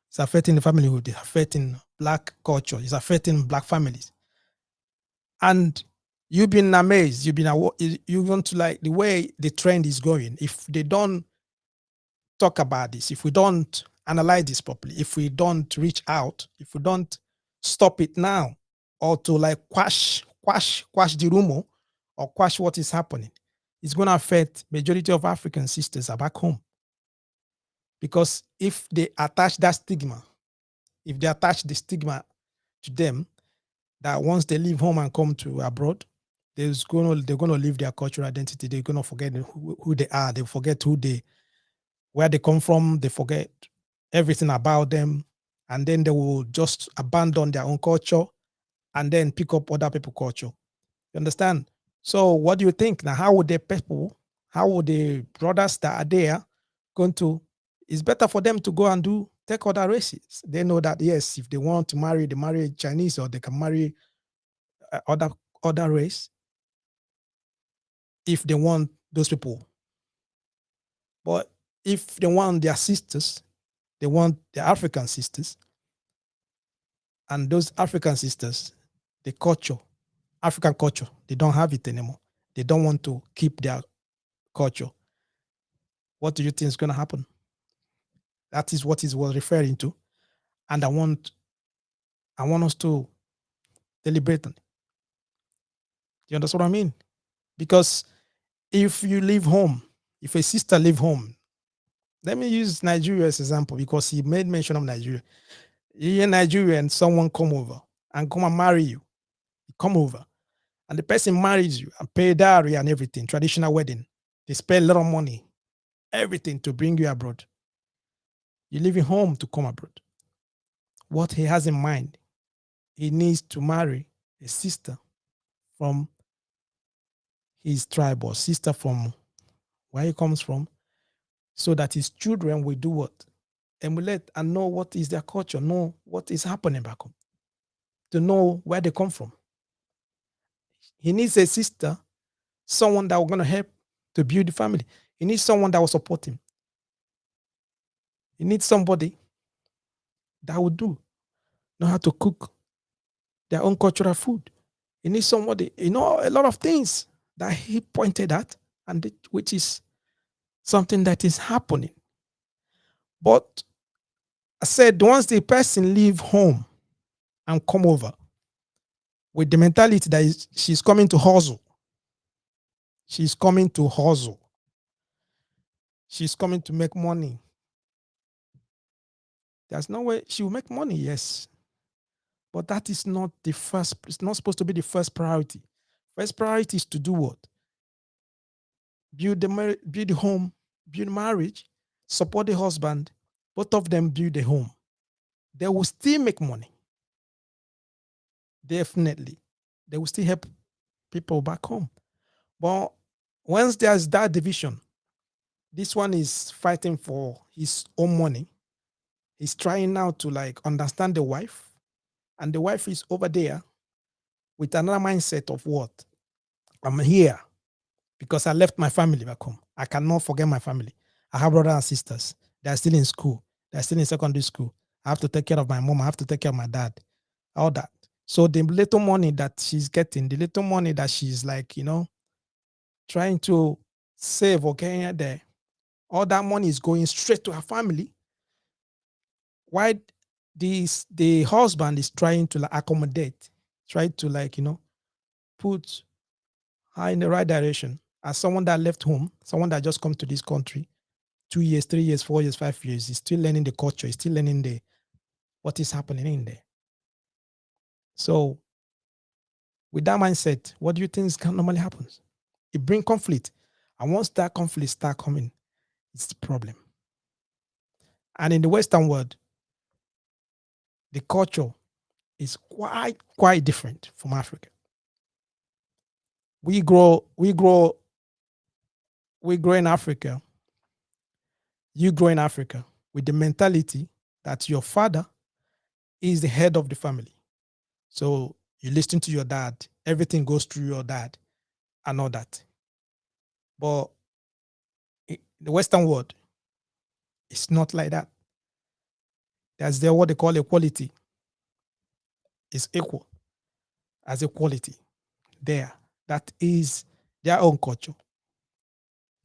It's affecting the familyhood. It's affecting Black culture. It's affecting Black families. And you've been amazed. You want to like the way the trend is going. If they don't talk about this, if we don't analyze this properly, if we don't reach out, if we don't stop it now, or to like quash the rumor, or quash what is happening, it's going to affect majority of African sisters are back home. Because if they attach that stigma, if they attach the stigma to them, that once they leave home and come to abroad, they're going to leave their cultural identity. They're going to forget who they are. They forget where they come from. They forget everything about them. And then they will just abandon their own culture and then pick up other people culture. You understand? So what do you think now? How would the people, how would the brothers that are there going to, it's better for them to go and take other races. They know that yes, if they want to marry, they marry Chinese, or they can marry other race if they want those people. But if they want their sisters, they want their African sisters, and those African sisters, the culture, African culture, they don't have it anymore. They don't want to keep their culture. What do you think is going to happen? That is what he was referring to. And I want us to deliberate on it. Do you understand what I mean? Because if you leave home, if a sister leave home, let me use Nigeria as example because he made mention of Nigeria. You're in Nigeria and someone come over and come and marry you. You come over and the person marries you and pay dowry and everything, traditional wedding. They spend a lot of money, everything to bring you abroad. You're leaving home to come abroad. What he has in mind, he needs to marry a sister from his tribe or sister from where he comes from, so that his children will do what? Emulate and know what is their culture, know what is happening back home, to know where they come from. He needs a sister, someone that will going to help to build the family. He needs someone that will support him. He needs somebody that will know how to cook their own cultural food. He needs somebody, a lot of things that he pointed at, and which is something that is happening. But I said, once the person leave home and come over with the mentality that she's coming to hustle, she's coming to hustle, she's coming to make money. There's no way she will make money, yes. But that is not the first, it's not supposed to be the first priority. First priority is to do what? Build the home, build marriage, support the husband, both of them build a home. They will still make money. Definitely. They will still help people back home. But once there's that division, this one is fighting for his own money. He's trying now to understand the wife, and the wife is over there with another mindset of what? I'm here because I left my family back home. I cannot forget my family. I have brothers and sisters. They're still in school. They're still in secondary school. I have to take care of my mom. I have to take care of my dad. All that. So the little money that she's getting, the little money that she's trying to save or getting there, all that money is going straight to her family. Why the husband is trying to accommodate, try to put her in the right direction. As someone that left home, someone that just come to this country, 2 years, 3 years, 4 years, 5 years, he's still learning the culture, he's still learning what is happening in there. So with that mindset, what do you think normally happens? It brings conflict. And once that conflict start coming, it's the problem. And in the Western world, the culture is quite different from Africa. We grow in Africa. You grow in Africa with the mentality that your father is the head of the family. So you listen to your dad, everything goes through your dad and all that. But in the Western world, it's not like that. That's what they call equality. It's equal as equality there. That is their own culture.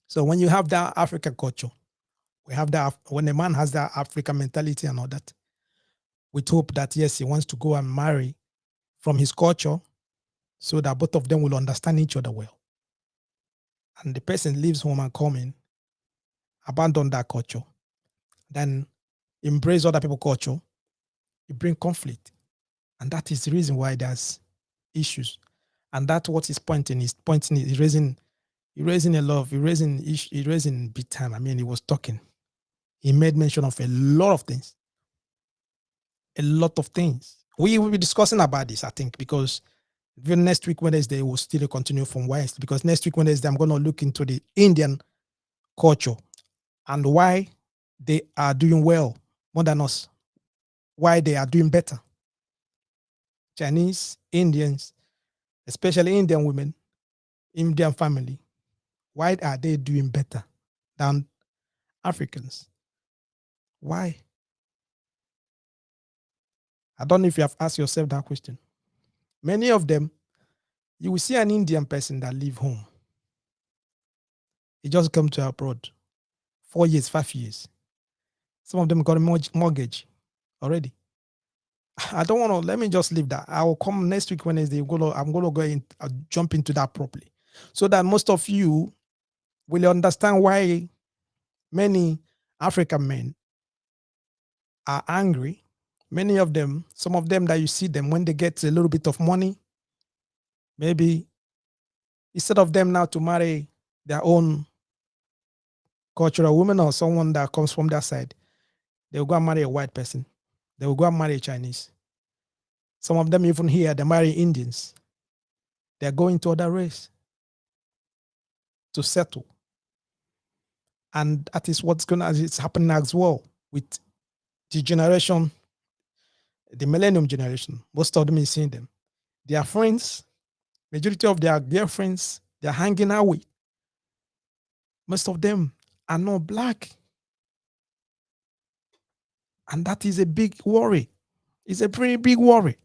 So when you have that African culture, we have that when a man has that African mentality and all that, we hope that yes, he wants to go and marry from his culture so that both of them will understand each other well. And the person leaves home and come in, abandon that culture, then embrace other people's culture, it brings conflict. And that is the reason why there's issues. And that's what he's pointing. He's raising a lot of, he's raising big time. I mean, he was talking. He made mention of a lot of things. A lot of things. We will be discussing about this, I think, because even next week Wednesday will still continue from West. Because next week Wednesday I'm going to look into the Indian culture and why they are doing well more than us, why they are doing better. Chinese, Indians, especially Indian women, Indian family, why are they doing better than Africans? Why? I don't know if you have asked yourself that question. Many of them, you will see an Indian person that leave home. He just come to abroad, 4 years, 5 years. Some of them got a mortgage already. I don't want to. Let me just leave that. I will come next week Wednesday. I'm going to go in, jump into that properly, so that most of you will understand why many African men are angry. Many of them, some of them that you see them when they get a little bit of money, maybe instead of them now to marry their own cultural woman or someone that comes from that side, they will go and marry a white person. They will go and marry a Chinese. Some of them even here, they marry Indians. They're going to other race to settle. And that is it's happening as well with the generation, the millennium generation. Most of them is seeing them. Their friends, majority of their girlfriends, they're hanging out with. Most of them are not black. And that is a big worry. It's a pretty big worry.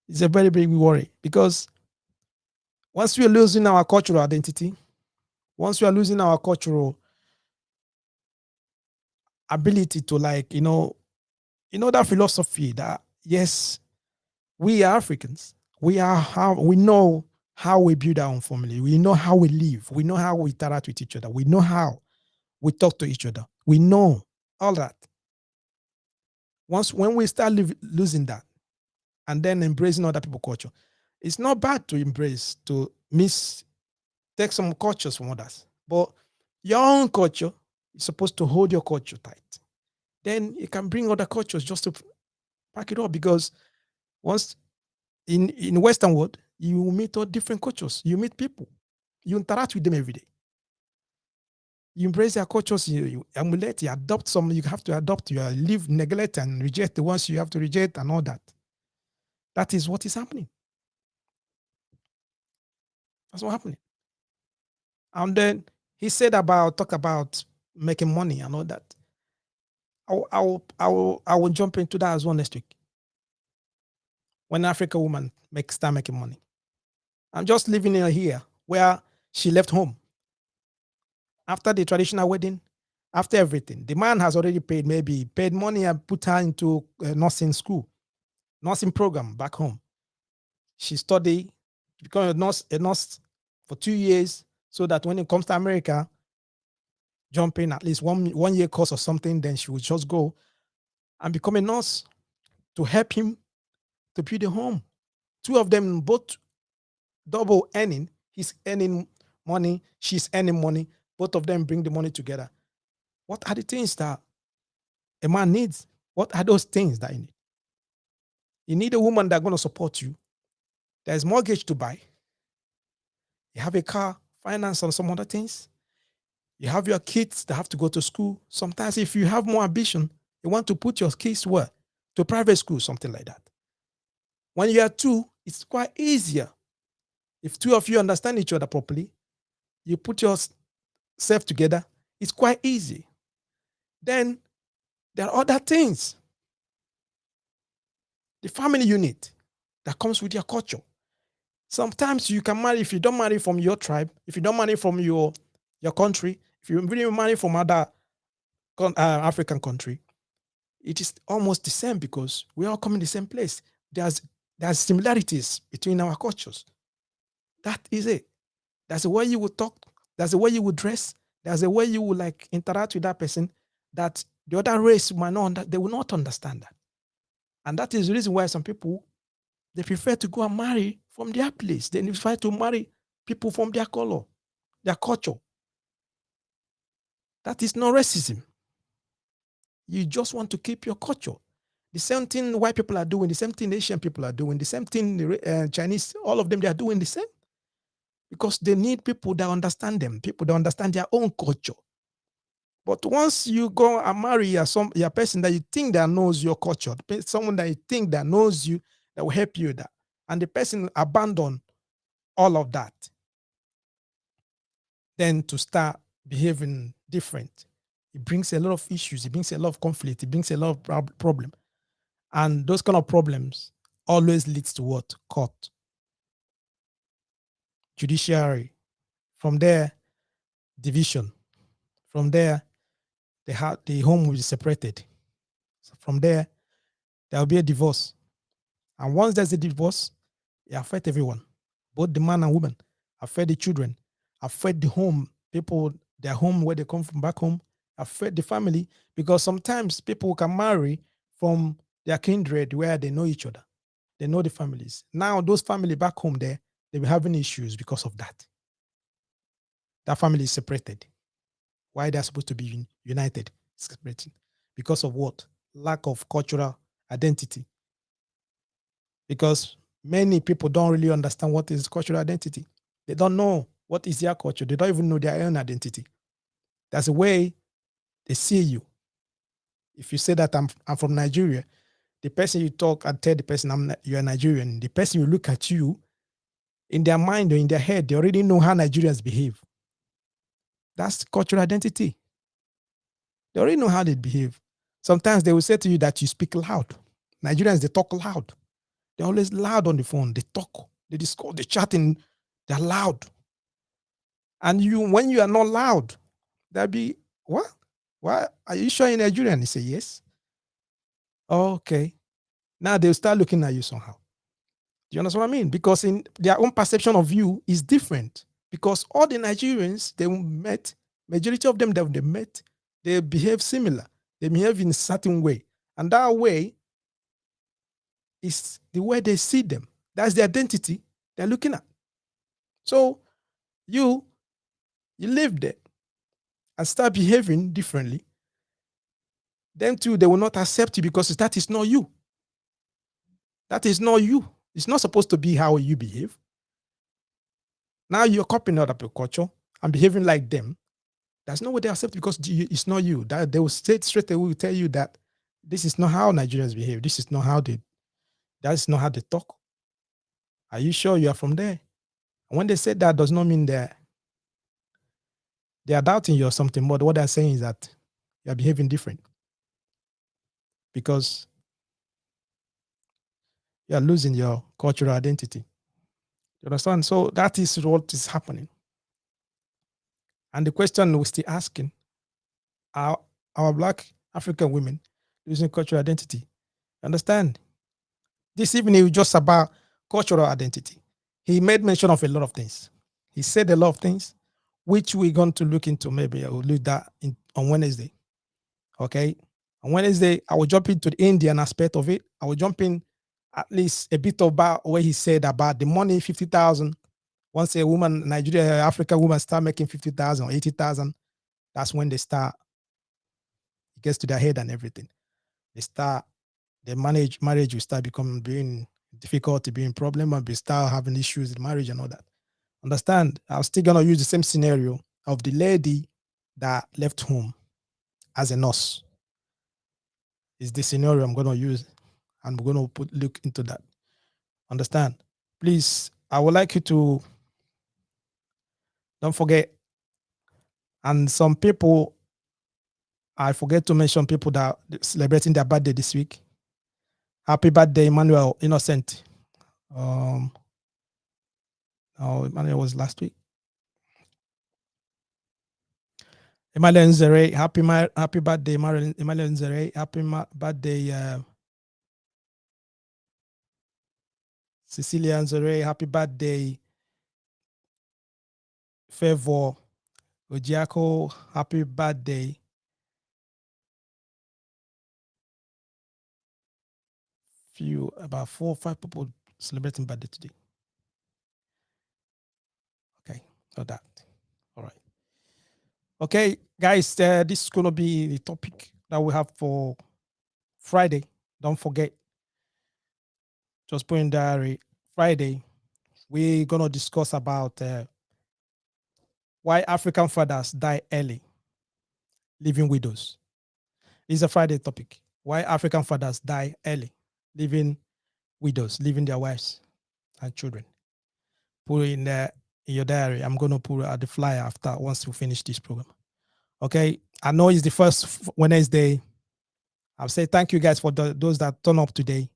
It's a very big worry because once we are losing our cultural identity, once we are losing our cultural ability to that philosophy that yes, we are Africans. We know how we build our own family. We know how we live. We know how we interact with each other. We know how we talk to each other. We know all that. When we start losing that and then embracing other people's culture, it's not bad to embrace, to take some cultures from others. But your own culture is supposed to hold your culture tight. Then you can bring other cultures just to pack it up, because once in Western world, you meet all different cultures. You meet people. You interact with them every day. You embrace their cultures, you emulate, you adopt some, you have to adopt, you leave, neglect, and reject the ones you have to reject and all that. That is what is happening. That's what's happening. And then he talk about making money and all that. I will jump into that as well next week. When an African woman start making money. I'm just living in here where she left home. After the traditional wedding, after everything, the man has already paid money and put her into a nursing school, nursing program back home. She studied, become a nurse for 2 years, so that when it comes to America, jump in at least one year course or something, then she would just go and become a nurse to help him to build a home. Two of them both double earning. He's earning money, she's earning money. Both of them bring the money together. What are the things that a man needs? What are those things that you need? You need a woman that's going to support you. There's mortgage to buy. You have a car, finance, and some other things. You have your kids that have to go to school. Sometimes if you have more ambition, you want to put your kids where? To private school, something like that. When you are two, it's quite easier. If two of you understand each other properly, you put yourself together, it's quite easy. Then there are other things. The family unit that comes with your culture. Sometimes you can marry, if you don't marry from your tribe, if you don't marry from your country, if you really marry from other African country, it is almost the same because we all come in the same place. There's similarities between our cultures. That is it. That's the way you would talk. That's the way you would dress. That's the way you would interact with that person that the other race might not, they will not understand that. And that is the reason why some people, they prefer to go and marry from their place. They prefer to marry people from their color, their culture. That is not racism. You just want to keep your culture. The same thing white people are doing, the same thing Asian people are doing, the same thing Chinese, all of them, they are doing the same because they need people that understand them, people that understand their own culture. But once you go and marry a person that you think that knows your culture, someone that you think that knows you, that will help you with that, and the person abandon all of that, then to start behaving different, it brings a lot of issues, it brings a lot of conflict, it brings a lot of problem. And those kind of problems always leads to what? Court, judiciary. From there, division. From there, the home will be separated. So from there will be a divorce. And once there's a divorce, it affects everyone, both the man and woman, affect the children, affect the home, people, their home, where they come from back home, affect the family, because sometimes people can marry from their kindred where they know each other. They know the families. Now, those family back home there, they be having issues because of that. That family is separated. Why they're supposed to be united, separating? Because of what? Lack of cultural identity. Because many people don't really understand what is cultural identity. They don't know what is their culture. They don't even know their own identity. That's the way they see you. If you say that I'm from Nigeria, the person you talk and tell the person you're Nigerian, the person will look at you, in their mind or in their head, they already know how Nigerians behave. That's cultural identity. They already know how they behave. Sometimes they will say to you that you speak loud. Nigerians, they talk loud. They're always loud on the phone. They talk, they discuss, they chatting, they're loud. And when you are not loud, they'll be, what? Why? Are you sure you're Nigerian? They say, yes. Oh, okay. Now they'll start looking at you somehow. Do you understand what I mean? Because in their own perception of you is different. Because all the Nigerians they met, majority of them that they met, they behave similar. They behave in a certain way. And that way is the way they see them. That's the identity they're looking at. So you live there and start behaving differently. Them too, they will not accept you because that is not you. That is not you. It's not supposed to be how you behave. Now you're copying other people's culture and behaving like them. That's not what they accept because it's not you. That they will say straight away, will tell you that this is not how Nigerians behave. This is not how that's not how they talk. Are you sure you are from there? And when they say that, does not mean they are doubting you or something, but what they're saying is that you are behaving different because you are losing your cultural identity. You understand? So that is what is happening. And the question we're still asking, are our Black African women losing cultural identity? Understand? This evening was just about cultural identity. He made mention of a lot of things. He said a lot of things, which we're going to look into. Maybe I will do that on Wednesday. Okay. On Wednesday, I will jump into the Indian aspect of it. I will jump in at least a bit about what he said about the money, 50,000. Once a woman, Nigeria, African woman start making 50,000 or 80,000, that's when they start, it gets to their head and everything. They start, the marriage will start becoming being difficult, to being problem, and they start having issues in marriage and all that. Understand? I'm still gonna use the same scenario of the lady that left home as a nurse. Is the scenario I'm gonna use, and we're gonna look into that. Understand? Please, I would like you to don't forget. And some people, I forget to mention people that are celebrating their birthday this week. Happy birthday, Emmanuel Innocent. Oh, Emmanuel was last week. Emmanuel Nzere, happy birthday, Emmanuel Nzere. Happy birthday, Cecilia Nzere. Happy birthday, Favor Ojiako. Happy birthday. About 4 or 5 people celebrating birthday today. Okay, got that. All right. Okay, guys, this is going to be the topic that we have for Friday. Don't forget. Just put in diary. Friday, we're gonna discuss about why African fathers die early, leaving widows. This is a Friday topic. Why African fathers die early, leaving widows, leaving their wives and children. Put it in your diary. I'm gonna put it at the flyer after once we finish this program. Okay. I know it's the first Wednesday. I'll say thank you guys for those that turn up today.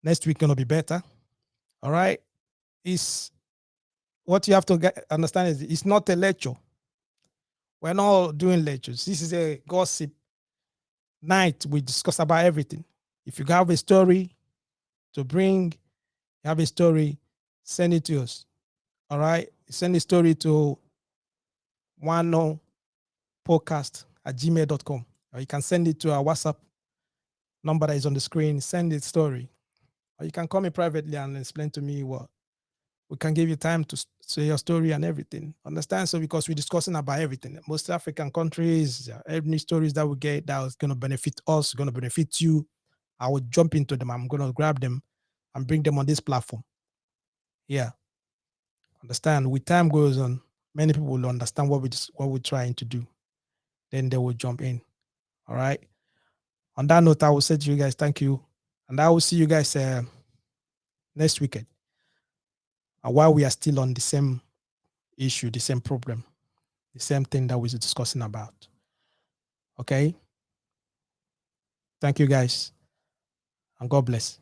Next week gonna be better. All right. It's what you have to understand is it's not a lecture. We're not doing lectures. This is a gossip night. We discuss about everything. If you have a story to bring, you have a story, send it to us. All right. Send the story to nwAno podcast@gmail.com. Or you can send it to our WhatsApp number that is on the screen. Send the story. Or you can call me privately and explain to me what we can give you time to say your story and everything. Understand? So because we're discussing about everything. Most African countries, any stories that we get that is going to benefit us, going to benefit you, I will jump into them. I'm going to grab them and bring them on this platform. Yeah. Understand? With time goes on, many people will understand what we're trying to do. Then they will jump in. All right. On that note, I will say to you guys, thank you. And I will see you guys next weekend. And while we are still on the same issue, the same problem, the same thing that we're discussing about. Okay. Thank you guys. And God bless.